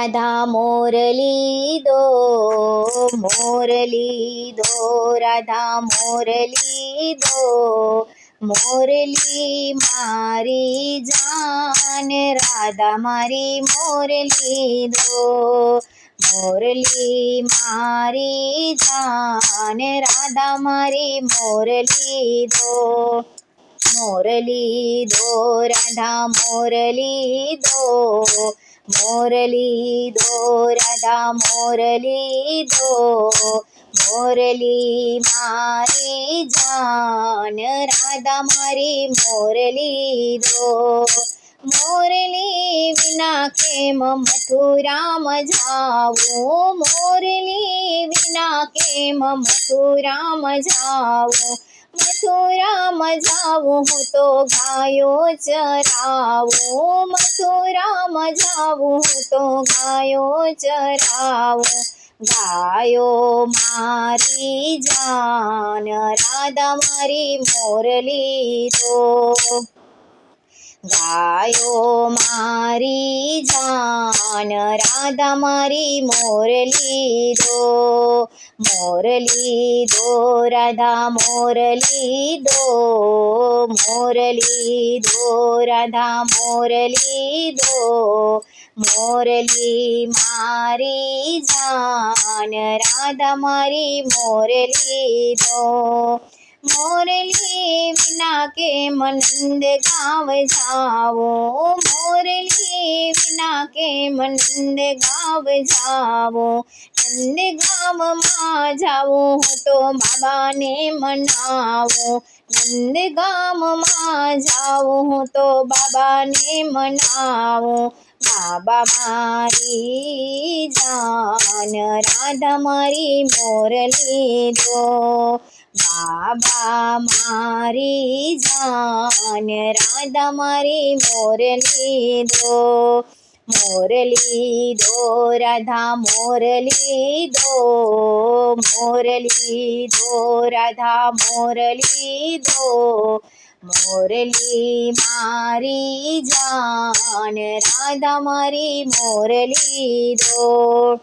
રાધા મોરલી દો રાધા મોરલી દો મોરલી મારી જાન રાધા મારી મોરલી દો મોરલી મારી જાન રાધા મારી મોરલી દો રાધા મોરલી દો રાધા મોરલી દો મોરલી મારી જાન રાધા મારી મોરલી દો મોરલી વિના કેમ મથુરામાં જાવું મોરલી વિના કેમ મથુરામાં જાવું મથુરામાં જાવું હું તો ગાયો ચરાવું મથુરામાં જાવું હું તો ગાયો ચરાવું ગાયો મારી જાન રાધા મારી મોરલી દો ગાયો મારી જાન રાધા મારી મોરલી દો રાધા મોરલી દો રાધા મોરલી દો મોરલી મારી જાન રાધા મારી મોરલી દો મોરલી વિના કેમ નંદ ગાવ જાવો મોરલી વિના કેમ નંદ ગાવ જાવો નંદ ગામમાં જાવું હું તો બાબાને મનાવું નંદ ગામમાં જાવું હું તો બાબાને મનાવું બાબા મારી જાન રાધા મારી મોરલી દો બાબા મારી જાન રાધા મારી મોરલી દો રાધા મોરલી દો રાધા મોરલી દો મોરલી મારી જાન રાધા મારી મોરલી દો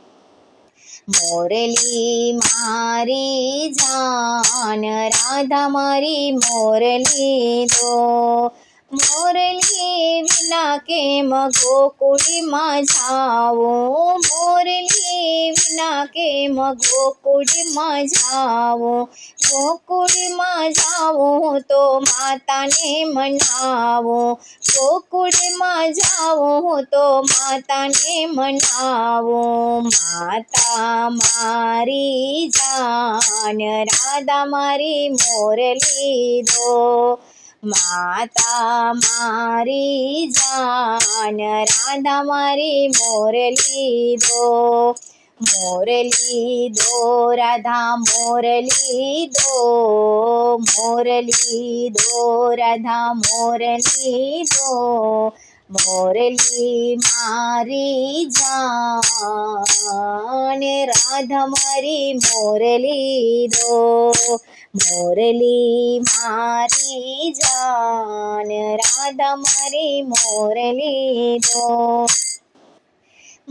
મોરલી મારી જાન રાધા મારી મોરલી દો મોરલી વિના કેમ ગોકુળમાં જાવું મોરલી વિના કેમ ગોકુળમાં જાવું ગોકુળમાં જાવું તો માતાને મનાવું ગોકુળમાં જાવું તો માતાને મનાવું માતા મારી જાન રાધા મારી મોરલી દો માતા મારી જાન રાધા મારી મોરલી દો રાધા મોરલી દો રાધા મોરલી દો મોરલી મારી જાન રાધા મારી મોરલી દો મોરલી મારી જાન રાધા મારી મોરલી દો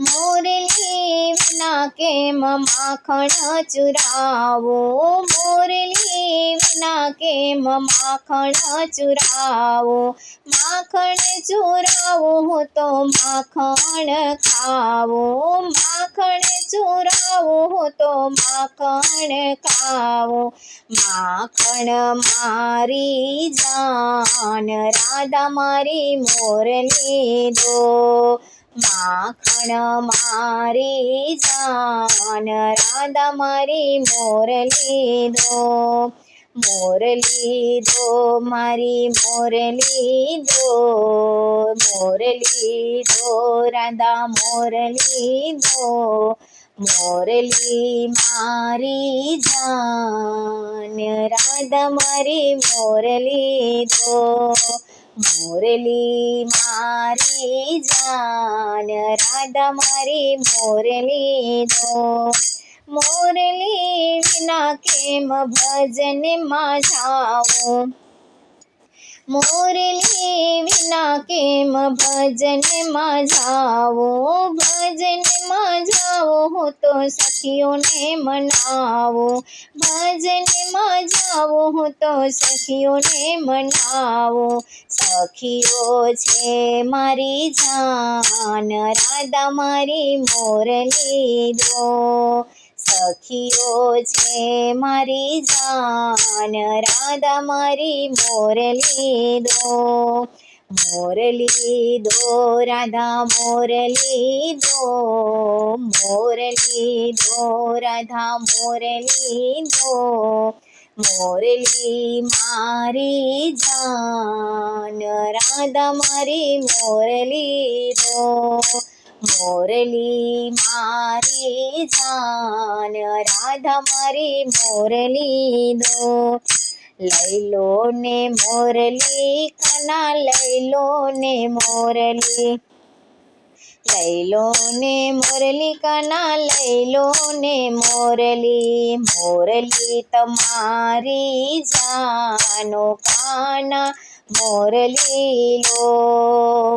મોરલી વિના કેમ માખણ ચુરાવો મોરલી વિના કેમ માખણ ચુરાવો માખણ ચુરાવું તો માખણ ખાવું માખણ ચુરાવું તો માખણ ખાવું માખણ મારી જાન રાધા મારી મોરલી દો માખણ મારી જાન રાધા મારી મોરલી દો મારી મોરલી દો રાધા મોરલી દો મોરલી મારી જાન રાધા મારી મોરલી દો મોરલી મારી જાન રાધા મારી મોરલી દો મોરલી વિના કેમ ભજનમાં જાઉં મોરલી વિના કેમ ભજનમાં જાવો, ભજનમાં જાવો હું તો સખીઓને મનાવો, ભજનમાં જાવો હું તો સખીઓને મનાવો. સખીઓ છે મારી જાન, રાધા મારી મોરલી દો. સખીઓ છે મારી જાન, રાધા મારી મોરલી દો. મોરલી દો રાધા મોરલી દો, મોરલી દો રાધા મોરલી દો. મોરલી મારી જાન, રાધા મારી મોરલી દો. મોરલી મારી જાન, રાધા મારી મોરલી દો. લઈ લો ને મોરલી કાના, લઈ લો ને મોરલી, લઈ લો ને મોરલી કાના, લઈ લો ને મોરલી. મોરલી તમારી જાનો કાના, મોરલી લો.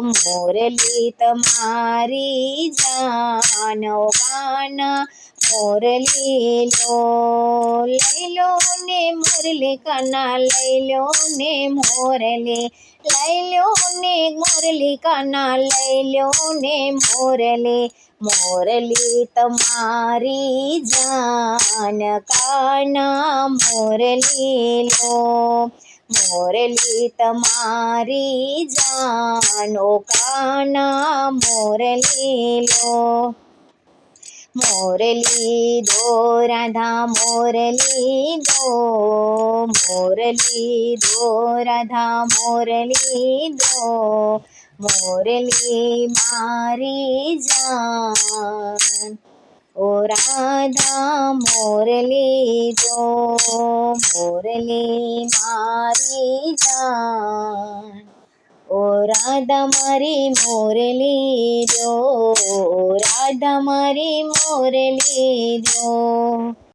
મોરલી તમારી જાનો કાના, મોરલી લો. લઈ લો ને મોરલી કાના, લઈ લો ને મોરલી, લઈ લો ને મોરલી કાના, લઈ લો ને મોરલી. મોરલી તમારી જાન કાના, મોરલી લો. મોરલી તમારી જાનો કાના, મોરલી લો. મોરલી દો રાધા મોરલી દો, મોરલી દો રાધા મોરલી દો. મોરલી મારી જાન, ઓ રાધા મોરલી દો. મોરલી મારી જાન, ઓ રાધા મારી મોરલી દો, રાધા મારી મોરલી દો.